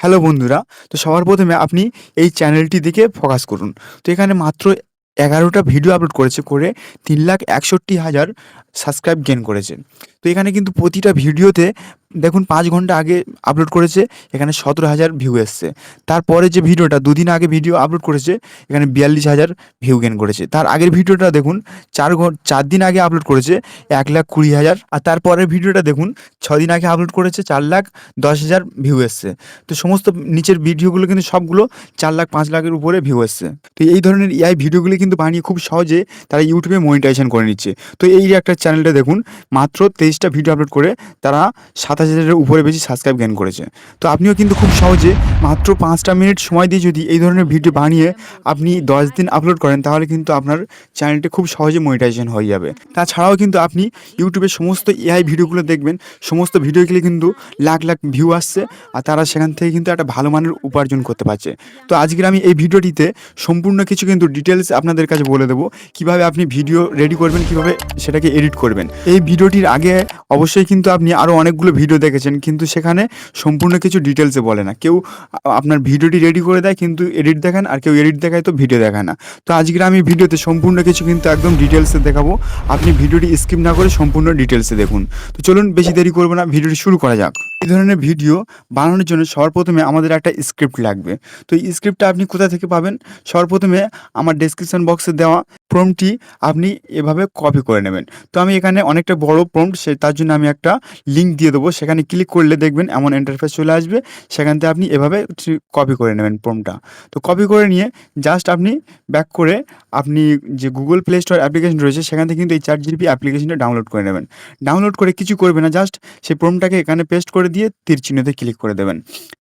Hello বন্ধুরা, তো সবার প্রথমে আপনি এই চ্যানেলটি দিকে ফোকাস করুন। তো এখানে মাত্র ১১টা ভিডিও আপলোড করেছে, করে ৩,৬১,০০০ সাবস্ক্রাইব গেইন করেছে। তো এখানে কিন্তু প্রতিটা ভিডিওতে দেখুন ৫ ঘন্টা আগে আপলোড করেছে, এখানে ১৭,০০০ ভিউ এসছে। তারপরে যে ভিডিওটা ২ দিন আগে ভিডিও আপলোড করেছে, এখানে ৪২,০০০ ভিউ গেইন করেছে। তার আগের ভিডিওটা দেখুন ৪ দিন আগে আপলোড করেছে ১,২০,০০০। আর তারপরের ভিডিওটা দেখুন ৬ দিন আগে আপলোড করেছে ৪,১০,০০০ ভিউ এসছে। তো সমস্ত নিচের ভিডিওগুলো কিন্তু সবগুলো ৪ লাখ ৫ লাখের উপরে ভিউ এসছে। তো এই ধরনের এআই ভিডিওগুলি কিন্তু বানিয়ে খুব সহজে তারা ইউটিউবে মনিটাইজেশন করে নিচ্ছে। তো এই যে একটা চ্যানেলটা দেখুন, মাত্র ২৩টা ভিডিও আপলোড করে তারা ২৭,০০০-এর উপরে বেশি সাবস্ক্রাইব গেইন করেছে। তো আপনিও কিন্তু খুব সহজে মাত্র ৫টা মিনিট সময় দিয়ে যদি এই ধরনের ভিডিও বানিয়ে আপনি ১০ দিন আপলোড করেন, তাহলে কিন্তু আপনার চ্যানেলটি খুব সহজে মনিটাইজেশন হয়ে যাবে। তাছাড়াও কিন্তু আপনি ইউটিউবে সমস্ত এআই ভিডিওগুলো দেখবেন, সমস্ত ভিডিওগুলি কিন্তু লাখ লাখ ভিউ আসছে, আর তারা সেখান থেকে কিন্তু একটা ভালো মানের উপার্জন করতে পারছে। তো আজকের আমি এই ভিডিওটিতে সম্পূর্ণ কিছু কিন্তু ডিটেলস আপনাদের কাছে বলে দেবো, কিভাবে আপনি ভিডিও রেডি করবেন, কিভাবে সেটাকে এডিট করবেন। এই ভিডিওটির আগে অবশ্যই কিন্তু আপনি আরও অনেকগুলো ভিডিও দেখেছেন, কিন্তু সেখানে সম্পূর্ণ কিছু ডিটেলসে বলে না। কেউ আপনার ভিডিওটি রেডি করে দেয় কিন্তু এডিট দেখান, আর কেউ এডিট দেখায় তো ভিডিও দেখায় না। তো আজকের আমি ভিডিওতে সম্পূর্ণ কিছু কিন্তু একদম ডিটেলসে দেখাবো, আপনি ভিডিওটি স্কিপ না করে সম্পূর্ণ ডিটেলসে দেখুন। তো চলুন বেশি দেরি করবো না, ভিডিওটি শুরু করা যাক। এই ধরনের ভিডিও বানানোর জন্য সবার প্রথমে আমাদের একটা স্ক্রিপ্ট লাগবে। তো এই স্ক্রিপ্টটা আপনি কোথা থেকে পাবেন? সবার প্রথমে আমার ডেসক্রিপশন বক্সে দেওয়া প্রম্পটটি আপনি এভাবে কপি করে নেবেন। তো আমি এখানে অনেকটা বড় প্রম্পট, তার জন্য আমি একটা লিঙ্ক দিয়ে দেবো, সেখানে ক্লিক করলে দেখবেন এমন ইন্টারফেস চলে আসবে। সেখান থেকে আপনি এভাবে কপি করে নেবেন প্রম্পটটা। তো কপি করে নিয়ে জাস্ট আপনি ব্যাক করে আপনি যে গুগল প্লে স্টোর অ্যাপ্লিকেশন রয়েছে, সেখান থেকে কিন্তু এই ChatGPT অ্যাপ্লিকেশনটা ডাউনলোড করে নেবেন। ডাউনলোড করে কিছু করবে না, জাস্ট সেই প্রম্পটটাকে এখানে পেস্ট করে দিয়ে তীর চিহ্নতে ক্লিক করে দেবেন।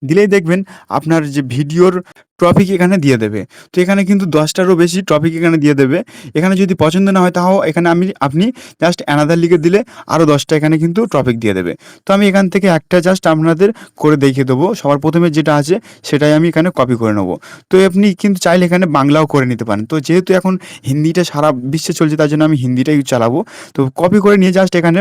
দিলেই দেখবেন আপনার যে ভিডিওর টপিক এখানে দিয়ে দেবে। তো এখানে কিন্তু ১০টারও বেশি টপিক এখানে দিয়ে দেবে। এখানে যদি পছন্দ না হয়, তাও এখানে আপনি জাস্ট অ্যানাদার লিখে দিলে আরও 10টা এখানে কিন্তু টপিক দিয়ে দেবে। তো আমি এখান থেকে একটা জাস্ট আপনাদের করে দেখিয়ে দেবো। সবার প্রথমে যেটা আছে সেটাই আমি এখানে কপি করে নেবো। তো আপনি কিন্তু চাইলে এখানে বাংলাও করে নিতে পারেন। তো যেহেতু এখন হিন্দিটা সারা বিশ্বে চলছে, তার জন্য আমি হিন্দিটাই চালাবো। তো কপি করে নিয়ে জাস্ট এখানে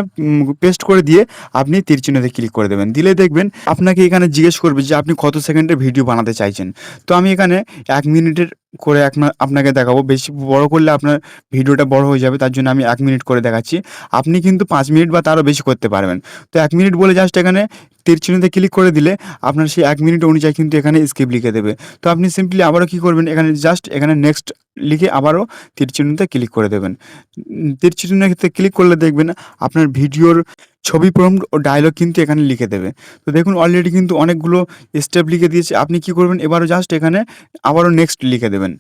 পেস্ট করে দিয়ে আপনি তীর চিহ্নতে ক্লিক করে দেবেন। দিলে দেখবেন আপনাকে এখানে জিজ্ঞেস করবে যে আপনি কত সেকেন্ডের ভিডিও বানাতে চাইছেন। তো আমি এখানে ১ মিনিটের করে আপনাকে দেখাবো। বেশি বড় করলে আপনার ভিডিওটা বড় হয়ে যাবে, তার জন্য আমি ১ মিনিট করে দেখাচ্ছি। আপনি কিন্তু ৫ মিনিট বা তারও বেশি করতে পারবেন। তো ১ মিনিট বলে জাস্ট এখানে তীর চিহ্নতে ক্লিক করে দিলে আপনার সেই ১ মিনিট অনুযায়ী কিন্তু এখানে স্কিপ লিখে দেবে। তো আপনি সিম্পলি আবারও কী করবেন, এখানে জাস্ট এখানে নেক্সট লিখে আবারও তীর চিহ্নতে ক্লিক করে দেবেন। তীর চিহ্নতে ক্লিক করলে দেখবেন আপনার ভিডিওর ছবি, প্রম্পট ও ডায়লগ কিন্তু এখানে লিখে দেবে। তো দেখুন অলরেডি কিন্তু অনেকগুলো স্টেপ লিখে দিয়েছে। আপনি কি করবেন, এবারও জাস্ট এখানে আবারও নেক্সট লিখে দেবেন।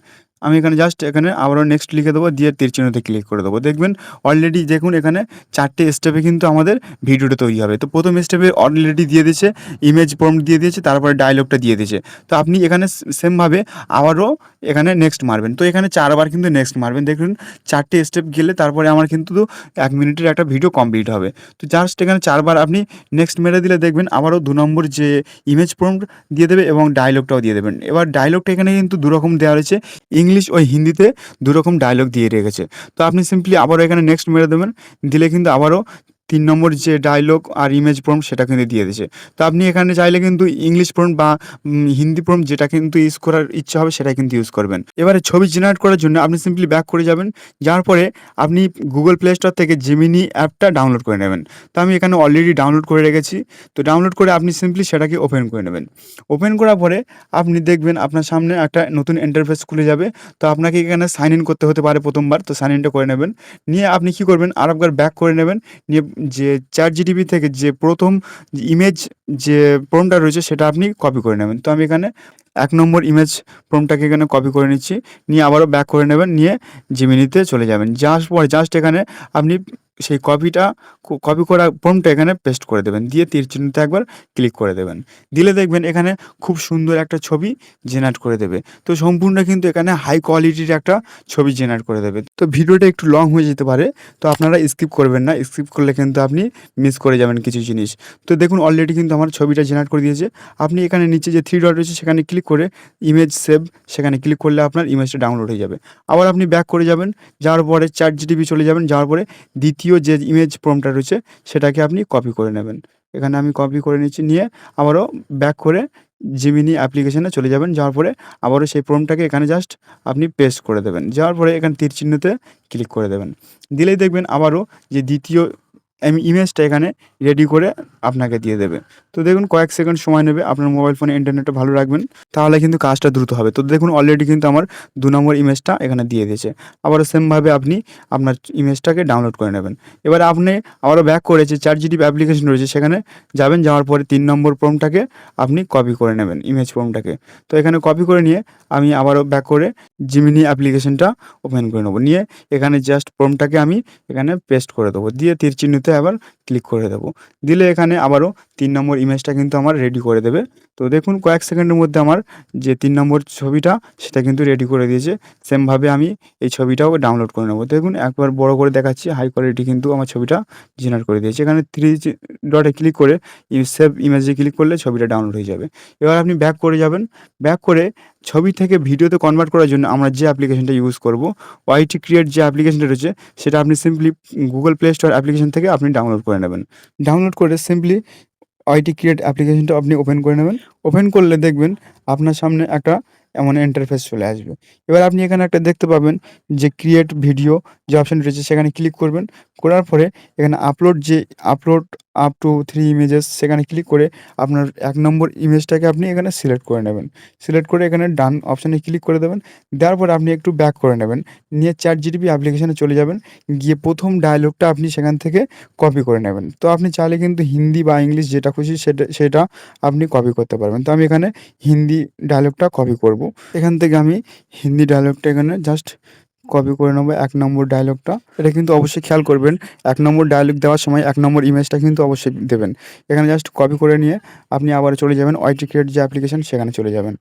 আমি এখানে জাস্ট এখানে আবারও নেক্সট লিখে দেবো, দিয়ে তীর চিহ্নতে ক্লিক করে দেবো। দেখবেন অলরেডি দেখুন এখানে 4টে স্টেপে কিন্তু আমাদের ভিডিওটা তৈরি হবে। তো প্রথম স্টেপে অলরেডি দিয়ে দিয়েছে, ইমেজ প্রম্পট দিয়ে দিয়েছে, তারপরে ডায়লগটা দিয়ে দিয়েছে। তো আপনি এখানে সেমভাবে আবারও এখানে নেক্সট মারবেন। তো এখানে 4 বার কিন্তু নেক্সট মারবেন। দেখুন 4টে স্টেপ গেলে তারপরে আমার কিন্তু 1 মিনিটের একটা ভিডিও কমপ্লিট হবে। তো জাস্ট এখানে 4 বার আপনি নেক্সট মেরে দিলে দেখবেন আবারও ২ নম্বর যে ইমেজ প্রম্পট দিয়ে দেবে এবং ডায়লগটাও দিয়ে দেবেন। এবার ডায়লগটা এখানে কিন্তু ২ রকম দেওয়া রয়েছে, ইংলিশ ও হিন্দিতে ২ রকম ডায়লগ দিয়ে রেখেছে। তো আপনি সিম্পলি আবারও এখানে নেক্সট মেরে দেবেন। দিলে কিন্তু আবারও ৩ নম্বর যে ডায়লগ আর ইমেজ প্রম্পট সেটা কিন্তু দিয়ে দিয়েছে। তো আপনি এখানে চাইলে কিন্তু ইংলিশ প্রম্পট বা হিন্দি প্রম্পট যেটা কিন্তু ইউজ করার ইচ্ছা হবে সেটা কিন্তু ইউজ করবেন। এবারে ছবি জেনারেট করার জন্য আপনি সিম্পলি ব্যাক করে যাবেন। যাওয়ার পরে আপনি গুগল প্লে স্টোর থেকে জেমিনি অ্যাপটা ডাউনলোড করে নেবেন। তো আমি এখানে অলরেডি ডাউনলোড করে রেখেছি। তো ডাউনলোড করে আপনি সিম্পলি সেটাকে ওপেন করে নেবেন। ওপেন করার পরে আপনি দেখবেন আপনার সামনে একটা নতুন ইন্টারফেস খুলে যাবে। তো আপনাকে এখানে সাইন ইন করতে হতে পারে প্রথমবার। তো সাইন ইনটা করে নেবেন। নিয়ে আপনি কি করবেন, আরেকবার ব্যাক করে নেবেন। নিয়ে যে ChatGPT থেকে যে প্রথম ইমেজ যে প্রম্পটটা রয়েছে সেটা আপনি কপি করে নেবেন। তো আমি এখানে ১ নম্বর ইমেজ প্রম্পটটাকে এখানে কপি করে নিচ্ছি। নিয়ে আবারও ব্যাক করে নেবেন। নিয়ে জেমিনিতে চলে যাবেন। যাওয়ার পরে জাস্ট এখানে আপনি সেই কপি করা প্রম্পটটা এখানে পেস্ট করে দেবেন। দিয়ে তীর চিহ্নতে একবার ক্লিক করে দেবেন। দিলে দেখবেন এখানে খুব সুন্দর একটা ছবি জেনারেট করে দেবে। তো সম্পূর্ণ কিন্তু এখানে হাই কোয়ালিটির একটা ছবি জেনারেট করে দেবে। তো ভিডিওটা একটু লং হয়ে যেতে পারে, তো আপনারা স্কিপ করবেন না। স্কিপ করলে কিন্তু আপনি মিস করে যাবেন কিছু জিনিস। তো দেখুন অলরেডি কিন্তু আমার ছবিটা জেনারেট করে দিয়েছে। আপনি এখানে নিচে যে 3 ডট রয়েছে সেখানে ক্লিক করে ইমেজ সেভ, সেখানে ক্লিক করলে আপনার ইমেজটা ডাউনলোড হয়ে যাবে। আবার আপনি ব্যাক করে যাবেন। যাওয়ার পরে ChatGPT চলে যাবেন। যাওয়ার পরে দ্বিতীয় যে ইমেজ প্রম্পটটা রয়েছে সেটাকে আপনি কপি করে নেবেন। এখানে আমি কপি করে নিচ্ছি। নিয়ে আবারও ব্যাক করে জিমিনি অ্যাপ্লিকেশনে চলে যাবেন। যাওয়ার পরে আবারও সেই প্রম্পটটাকে এখানে জাস্ট আপনি পেস্ট করে দেবেন। যাওয়ার পরে এখানে তীর চিহ্নতে ক্লিক করে দেবেন। দিলেই দেখবেন আবারও যে দ্বিতীয় ইমেজটা এখানে রেডি করে আপনাকে দিয়ে দেবে। তো দেখুন কয়েক সেকেন্ড সময় নেবে। আপনার মোবাইল ফোনে ইন্টারনেটটা ভালো রাখবেন, তাহলে কিন্তু কাজটা দ্রুত হবে। তো দেখুন অলরেডি কিন্তু আমার ২ নম্বর ইমেজটা এখানে দিয়ে দিয়েছে। আবারও সেমভাবে আপনি আপনার ইমেজটাকে ডাউনলোড করে নেবেন। এবার আপনি আবারও ব্যাক করে যে ChatGPT অ্যাপ্লিকেশন রয়েছে সেখানে যাবেন, যাওয়ার পরে ৩ নম্বর প্রম্পটটাকে আপনি কপি করে নেবেন, ইমেজ প্রম্পটটাকে। তো এখানে কপি করে নিয়ে আমি আবারও ব্যাক করে জিমিনি অ্যাপ্লিকেশনটা ওপেন করে নেব। নিয়ে এখানে জাস্ট প্রম্পটটাকে আমি এখানে পেস্ট করে দেবো। দিয়ে তীর চিহ্নতে আবার ক্লিক করে দেবো। দিলে এখানে আবারও ৩ নম্বর ইমেজটা কিন্তু আমার রেডি করে দেবে। তো দেখুন কয়েক সেকেন্ডের মধ্যে আমার যে ৩ নম্বর ছবিটা সেটা কিন্তু রেডি করে দিয়েছে। সেমভাবে আমি এই ছবিটাও ডাউনলোড করে নেব। দেখুন একবার বড় করে দেখাচ্ছি, হাই কোয়ালিটি কিন্তু আমার ছবিটা জেনারেট করে দিয়েছে। এখানে 3 ডটে ক্লিক করে সেভ ইমেজে ক্লিক করলে ছবিটা ডাউনলোড হয়ে যাবে। এবার আপনি ব্যাক করে যাবেন। ব্যাক করে ছবি থেকে ভিডিওতে কনভার্ট করার জন্য আমরা যে অ্যাপ্লিকেশনটা ইউজ করব, ওয়াইটি ক্রিয়েট যে অ্যাপ্লিকেশনটা রয়েছে সেটা আপনি simply Google play store application থেকে আপনি ডাউনলোড করে নেবেন। ডাউনলোড করে সিম্পলি ওয়াইটি ক্রিয়েট অ্যাপ্লিকেশনটা আপনি ওপেন করে নেবেন। ওপেন করলে দেখবেন আপনার সামনে একটা এমন ইন্টারফেস চলে আসবে। এবার আপনি এখানে একটা দেখতে পাবেন যে ক্রিয়েট ভিডিও যে অপশন রয়েছে সেখানে ক্লিক করবেন। করার পরে এখানে আপলোড আপ টু 3 ইমেজেস সেখানে ক্লিক করে আপনার ১ নম্বর ইমেজটাকে আপনি এখানে সিলেক্ট করে নেবেন। সিলেক্ট করে এখানে ডান অপশানে ক্লিক করে দেবেন। দেওয়ার পরে আপনি একটু ব্যাক করে নেবেন। নিয়ে ChatGPT অ্যাপ্লিকেশনে চলে যাবেন। গিয়ে ১ম ডায়ালগটা আপনি সেখান থেকে কপি করে নেবেন। তো আপনি চাইলে কিন্তু হিন্দি বা ইংলিশ যেটা খুশি সেটা আপনি কপি করতে পারবেন। তো আমি এখানে হিন্দি ডায়ালগটা কপি করব। এখান থেকে আমি হিন্দি ডায়ালগটা এখানে জাস্ট কপি করে নেবো ১ নম্বর ডায়ালগটা। এটা কিন্তু অবশ্যই খেয়াল করবেন ১ নম্বর ডায়ালগ দেওয়ার সময় ১ নম্বর ইমেজটা কিন্তু অবশ্যই দেবেন। এখানে জাস্ট কপি করে নিয়ে আপনি আবার চলে যাবেন ওয়াইটি ক্রিয়েট যে অ্যাপ্লিকেশন সেখানে চলে যাবেন।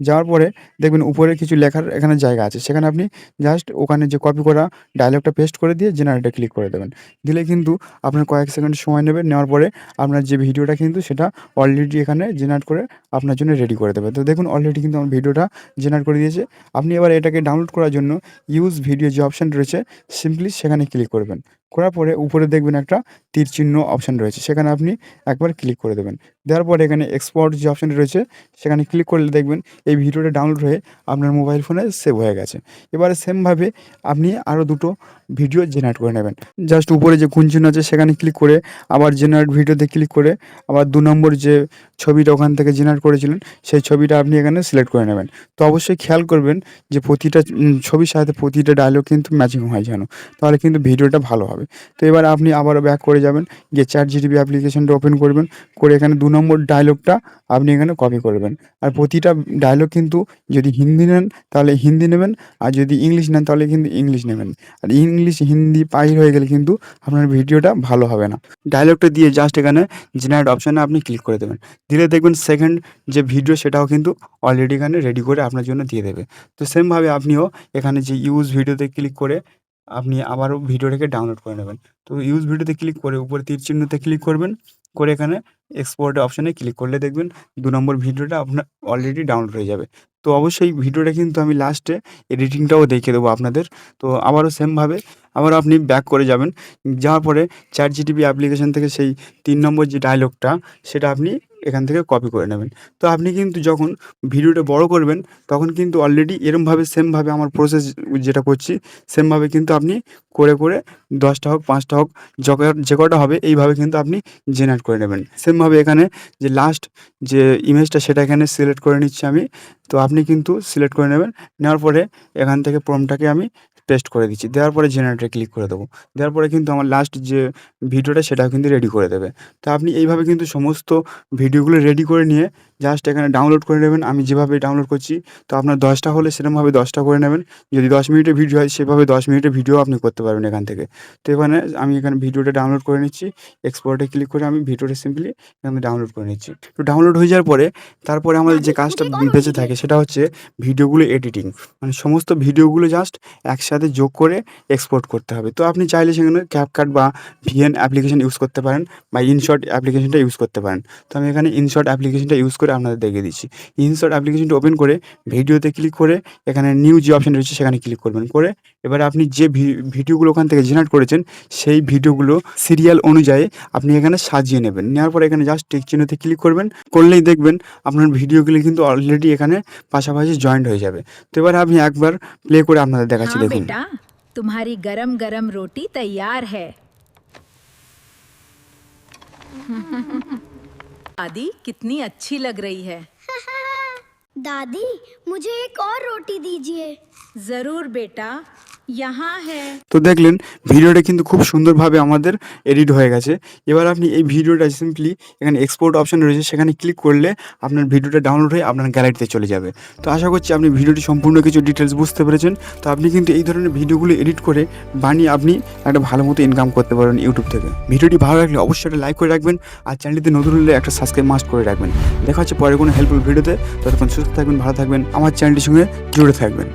যাওয়ার পরে দেখবেন উপরে কিছু লেখার এখানে জায়গা আছে। সেখানে আপনি জাস্ট ওখানে যে কপি করা ডায়ালগটা পেস্ট করে দিয়ে জেনারেটে ক্লিক করে দেবেন। দিলে কিন্তু আপনার কয়েক সেকেন্ড সময় নেবে। নেওয়ার পরে আপনার যে ভিডিওটা কিন্তু সেটা অলরেডি এখানে জেনারেট করে আপনার জন্য রেডি করে দেবে। তো দেখুন অলরেডি কিন্তু আমার ভিডিওটা জেনারেট করে দিয়েছে। আপনি এবার এটাকে ডাউনলোড করার জন্য ইউজ ভিডিও যে অপশান রয়েছে সিম্পলি সেখানে ক্লিক করবেন। করার পরে উপরে দেখবেন একটা তীর চিহ্ন অপশান রয়েছে, সেখানে আপনি একবার ক্লিক করে দেবেন। দেওয়ার পরে এখানে এক্সপোর্ট যে অপশানটি রয়েছে সেখানে ক্লিক করলে দেখবেন এই ভিডিওটা ডাউনলোড হয়ে আপনার মোবাইল ফোনে সেভ হয়ে গেছে। এবারে সেমভাবে আপনি আরও ২টো ভিডিও জেনারেট করে নেবেন। জাস্ট উপরে যে কোণ চিহ্ন আছে সেখানে ক্লিক করে আবার জেনারেট ভিডিওতে ক্লিক করে আবার ২ নম্বর যে ছবিটা ওখান থেকে জেনারেট করেছিলেন সেই ছবিটা আপনি এখানে সিলেক্ট করে নেবেন। তো অবশ্যই খেয়াল করবেন যে প্রতিটা ছবির সাথে প্রতিটা ডায়লগ কিন্তু ম্যাচিং হয় যেন, তাহলে কিন্তু ভিডিওটা ভালো হবে। তো এবার আপনি আবারও ব্যাক করে যাবেন, গিয়ে ChatGPT অ্যাপ্লিকেশনটা ওপেন করবেন। করে এখানে ২ নম্বর ডায়লগটা আপনি এখানে কপি করবেন। আর প্রতিটা ডায়লগ কিন্তু যদি হিন্দি নেন তাহলে হিন্দি নেবেন, আর যদি ইংলিশ নেন তাহলে কিন্তু ইংলিশ নেবেন। আর ইংলিশ হিন্দি পাইল হয়ে গেলে কিন্তু আপনার ভিডিওটা ভালো হবে না। ডায়লগটা দিয়ে জাস্ট এখানে জেনারেট অপশানে আপনি ক্লিক করে দেবেন। দিলে দেখবেন সেকেন্ড যে ভিডিও সেটাও কিন্তু অলরেডি এখানে রেডি করে আপনার জন্য দিয়ে দেবে। তো সেমভাবে আপনিও এখানে যে ইউজ ভিডিওতে ক্লিক করে আপনি আবারও ভিডিওটাকে ডাউনলোড করে নেবেন। তো ইউজ ভিডিওতে ক্লিক করে উপরে তীর চিহ্নতে ক্লিক করবেন। করে এখানে এক্সপোর্ট অপশানে ক্লিক করলে দেখবেন ২ নম্বর ভিডিওটা আপনার অলরেডি ডাউনলোড হয়ে যাবে। তো অবশ্যই ভিডিওটা কিন্তু আমি লাস্টে এডিটিংটাও দেখিয়ে দেবো আপনাদের। তো আবারও সেমভাবে আবারও আপনি ব্যাক করে যাবেন। যাওয়ার পরে ChatGPT অ্যাপ্লিকেশন থেকে সেই ৩ নম্বর যে ডায়লগটা সেটা আপনি এখান থেকে কপি করে নেবেন। তো আপনি কিন্তু যখন ভিডিওটা বড় করবেন তখন কিন্তু অলরেডি এরমভাবে সেমভাবে আমার প্রসেস যেটা করছি সেমভাবে কিন্তু আপনি করে ১০টা হোক ৫টা হোক যে কটা হবে এইভাবে কিন্তু আপনি জেনারেট করে নেবেন। সেমভাবে এখানে যে লাস্ট যে ইমেজটা সেটা এখানে সিলেক্ট করে নিচ্ছি আমি। তো আপনি কিন্তু সিলেক্ট করে নেবেন। নেওয়ার পরে এখান থেকে প্রম্পটটাকে আমি পেস্ট করে দিচ্ছি। দেওয়ার পরে জেনারেটে ক্লিক করে দেবো। দেওয়ার পরে কিন্তু আমার লাস্ট যে ভিডিওটা সেটাও কিন্তু রেডি করে দেবে। তো আপনি এইভাবে কিন্তু সমস্ত ভিডিওগুলো রেডি করে নিয়ে জাস্ট এখানে ডাউনলোড করে নেবেন। আমি যেভাবে ডাউনলোড করছি তো আপনার ১০টা হলে সেরকমভাবে 10টা করে নেবেন। যদি ১০ মিনিটের ভিডিও হয় সেভাবে ১০ মিনিটের ভিডিও আপনি করতে পারবেন এখান থেকে। তো এখানে আমি এখানে ভিডিওটা ডাউনলোড করে নিচ্ছি। এক্সপোর্টে ক্লিক করে আমি ভিডিওটা সিম্পলি এখানে ডাউনলোড করে নিচ্ছি। তো ডাউনলোড হয়ে যাওয়ার পরে তারপরে আমাদের যে কাজটা বেঁচে থাকে সেটা হচ্ছে ভিডিওগুলো এডিটিং। মানে সমস্ত ভিডিওগুলো জাস্ট একসাথে যোগ করে এক্সপোর্ট করতে হবে। তো আপনি চাইলে সেখানে CapCut বা VN অ্যাপ্লিকেশন ইউজ করতে পারেন বা InShot অ্যাপ্লিকেশনটা ইউজ করতে পারেন। তো আমি এখানে InShot অ্যাপ্লিকেশনটা ইউজ করে করে আপনাদের দেখিয়ে দিচ্ছি। ইনশট অ্যাপ্লিকেশনটি ওপেন করে ভিডিওতে ক্লিক করে এখানে নিউ যে অপশন রয়েছে সেখানে ক্লিক করবেন। করে এবারে আপনি যে ভিডিওগুলো ওখান থেকে জেনারেট করেছেন সেই ভিডিওগুলো সিরিয়াল অনুযায়ী আপনি এখানে সাজিয়ে নেবেন। নেওয়ার পরে এখানে জাস্ট টিক চিহ্নতে ক্লিক করবেন। করলেই দেখবেন আপনার ভিডিওগুলি কিন্তু অলরেডি এখানে পাশাপাশি জয়েন্ট হয়ে যাবে। তো এবারে আমি একবার প্লে করে আপনাদের দেখাচ্ছি। हाँ দেখুন। बेटा, तुम्हारी गरम गरम रोटी तैयार है। दादी कितनी अच्छी लग रही है। दादी मुझे एक और रोटी दीजिए। जरूर बेटा, यहाँ है। তো দেখলেন ভিডিওটা কিন্তু খুব সুন্দরভাবে আমাদের এডিট হয়ে গেছে। এবার আপনি এই ভিডিওটা সিম্পলি এখানে এক্সপোর্ট অপশন রয়েছে সেখানে ক্লিক করলে আপনার ভিডিওটা ডাউনলোড হয়ে আপনার গ্যালারিতে চলে যাবে। তো আশা করছি আপনি ভিডিওটি সম্পূর্ণ কিছু ডিটেলস বুঝতে পেরেছেন। তো আপনি কিন্তু এই ধরনের ভিডিওগুলো এডিট করে বানিয়ে আপনি একটা ভালো মতো ইনকাম করতে পারেন ইউটিউব থেকে। ভিডিওটি ভালো লাগলে অবশ্যই একটা লাইক করে রাখবেন আর চ্যানেলটিতে নতুন হলে একটা সাবস্ক্রাইব মাস্ট করে রাখবেন। দেখা হচ্ছে পরে কোনো হেল্পফুল ভিডিওতে। ততক্ষণ সুস্থ থাকবেন, ভালো থাকবেন, আমার চ্যানেলটির সঙ্গে জুড়ে থাকবেন।